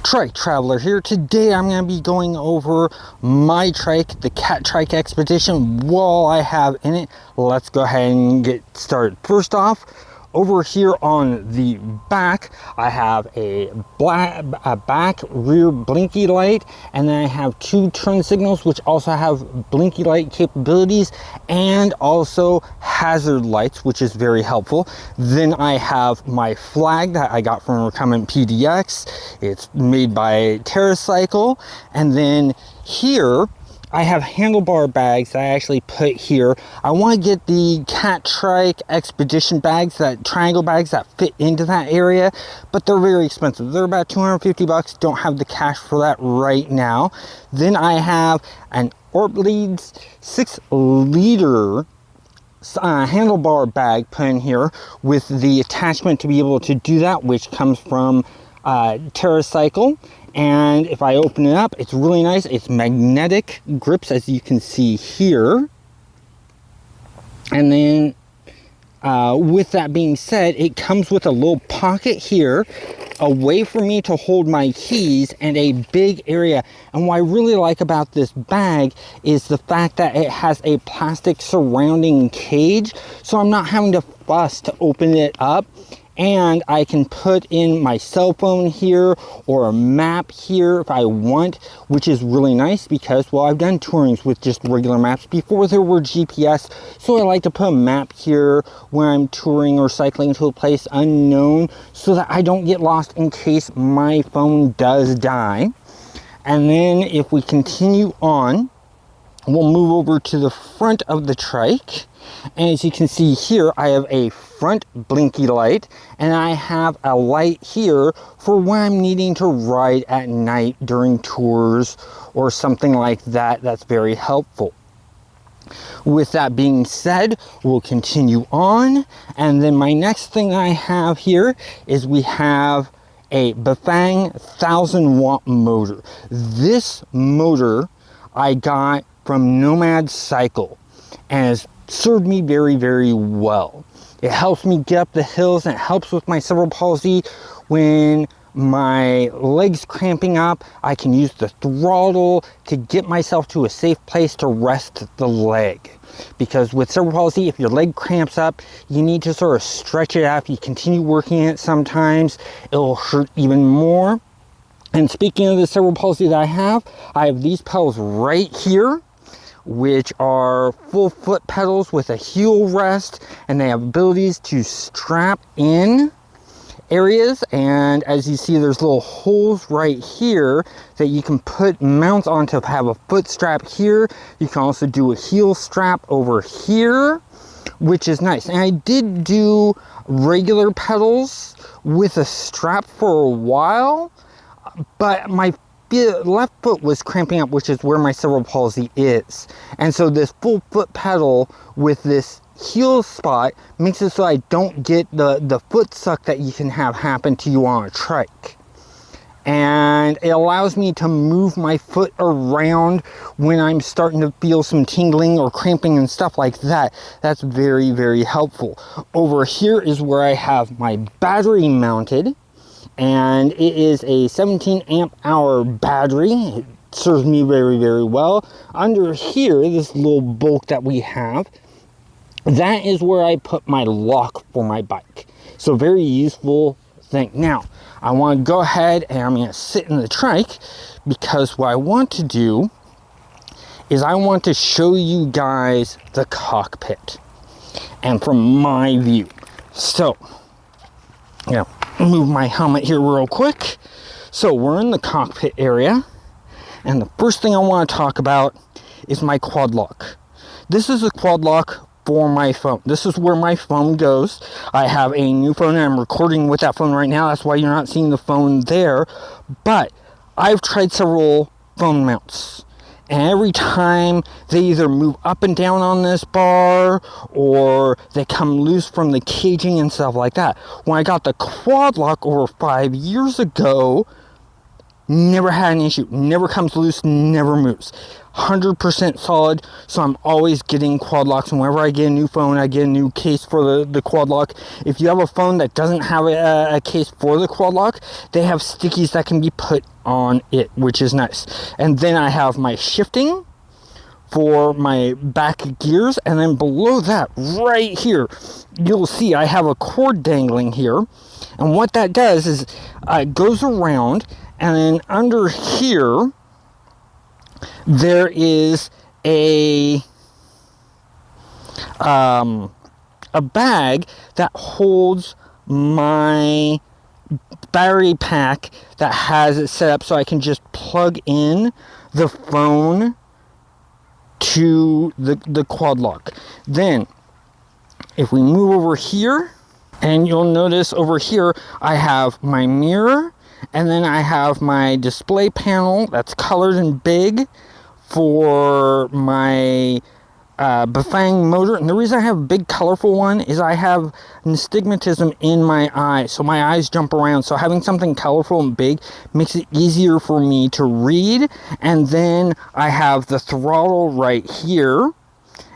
Trike Traveler here. Today I'm going to be going over my trike, the Catrike Expedition. What I have in it, let's go ahead and get started. First off, over here on the back, I have a back rear blinky light, and then I have two turn signals which also have blinky light capabilities and also hazard lights, which is very helpful. Then I have my flag that I got from Recumbent PDX. It's made by TerraCycle. And then here I have handlebar bags that I actually put here. I want to get the Catrike Expedition bags, that triangle bags that fit into that area, but they're very expensive. They're about 250 bucks. Don't have the cash for that right now. Then I have an Ortleeds 6-liter handlebar bag put in here with the attachment to be able to do that, which comes from TerraCycle. And if I open it up, it's really nice. It's magnetic grips, as you can see here. And then with that being said, it comes with a little pocket here, a way for me to hold my keys, and a big area. And what I really like about this bag is the fact that it has a plastic surrounding cage, so I'm not having to fuss to open it up. And I can put in my cell phone here or a map here if I want, which is really nice because, well, I've done tourings with just regular maps before there were GPS. So I like to put a map here when I'm touring or cycling to a place unknown so that I don't get lost in case my phone does die. And then if we continue on, we'll move over to the front of the trike. And as you can see here, I have a front blinky light, and I have a light here for when I'm needing to ride at night during tours or something like that. That's very helpful. With that being said, we'll continue on. And then my next thing I have here is we have a Bafang 1000-watt motor. This motor I got from Nomad Cycle, and has served me very, very well. It helps me get up the hills, and it helps with my cerebral palsy. When my legs cramping up, I can use the throttle to get myself to a safe place to rest the leg. Because with cerebral palsy, if your leg cramps up, you need to sort of stretch it out. If you continue working it, sometimes it'll hurt even more. And speaking of the cerebral palsy that I have these pedals right here, which are full foot pedals with a heel rest, and they have abilities to strap in areas. And as you see, there's little holes right here that you can put mounts on to have a foot strap here. You can also do a heel strap over here, which is nice. And I did do regular pedals with a strap for a while, but my left foot was cramping up, which is where my cerebral palsy is. And so this full foot pedal with this heel spot makes it so I don't get the foot suck that you can have happen to you on a trike. And it allows me to move my foot around when I'm starting to feel some tingling or cramping and stuff like that. That's very, very helpful. Over here is where I have my battery mounted. And it is a 17 amp hour battery. It serves me very, very well. Under here, this little bulk that we have, that is where I put my lock for my bike. So very useful thing. Now, I want to go ahead and I'm going to sit in the trike, because what I want to do is I want to show you guys the cockpit and from my view. So, yeah. Move my helmet here real quick. So we're in the cockpit area, and the first thing I want to talk about is my quad lock. This is a quad lock for my phone. This is where my phone goes. I have a new phone and I'm recording with that phone right now. That's why you're not seeing the phone there. But I've tried several phone mounts, and every time they either move up and down on this bar or they come loose from the caging and stuff like that. When I got the quad lock over 5 years ago, Never had an issue. Never comes loose, never moves. 100% solid, so I'm always getting quad locks. And whenever I get a new phone, I get a new case for the quad lock. If you have a phone that doesn't have a case for the quad lock, they have stickies that can be put on it, which is nice. And then I have my shifting for my back gears, and then below that, right here, you'll see I have a cord dangling here. And what that does is it goes around, and then under here, there is a bag that holds my battery pack that has it set up so I can just plug in the phone to the quad lock. Then if we move over here, and you'll notice over here I have my mirror, and then I have my display panel that's colored and big for my Bafang motor. And the reason I have a big colorful one is I have astigmatism in my eye, so my eyes jump around. So having something colorful and big makes it easier for me to read. And then I have the throttle right here,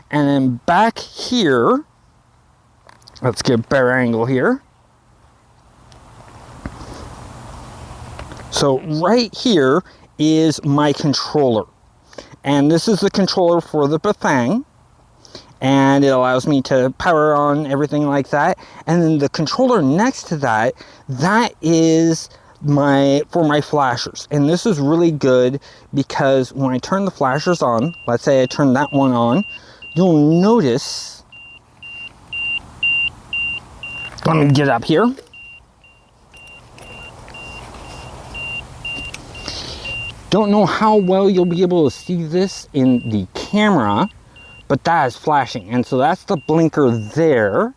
and then back here, let's get a better angle here. So right here is my controller, and this is the controller for the Bafang, and it allows me to power on everything like that. And then the controller next to that, that is for my flashers. And this is really good because when I turn the flashers on, let's say I turn that one on, you'll notice, let me get up here. Don't know how well you'll be able to see this in the camera, but that is flashing. And so that's the blinker there,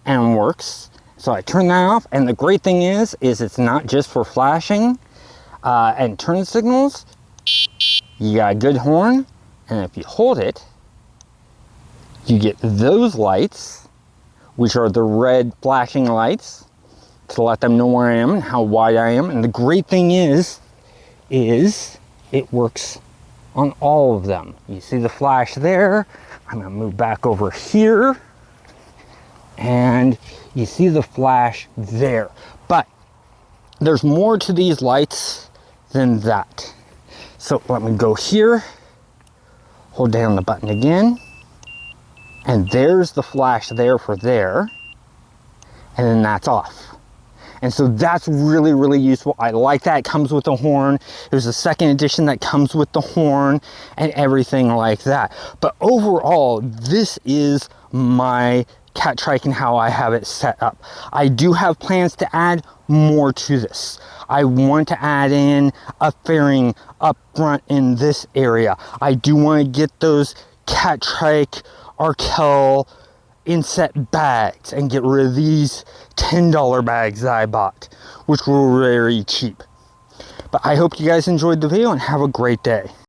and works. So I turn that off, and the great thing is it's not just for flashing and turn signals. You got a good horn, and if you hold it, you get those lights, which are the red flashing lights, to let them know where I am and how wide I am. And the great thing is it works on all of them. You see the flash there. I'm gonna move back over here, and you see the flash there. But there's more to these lights than that. So let me go here, hold down the button again, and there's the flash there for there, and then that's off. And so that's really, really useful. I like that. It comes with a horn. There's a second edition that comes with the horn and everything like that. But overall, this is my Catrike and how I have it set up. I do have plans to add more to this. I want to add in a fairing up front in this area. I do want to get those Catrike Arkel inset bags and get rid of these $10 bags that I bought, which were very cheap. But I hope you guys enjoyed the video and have a great day.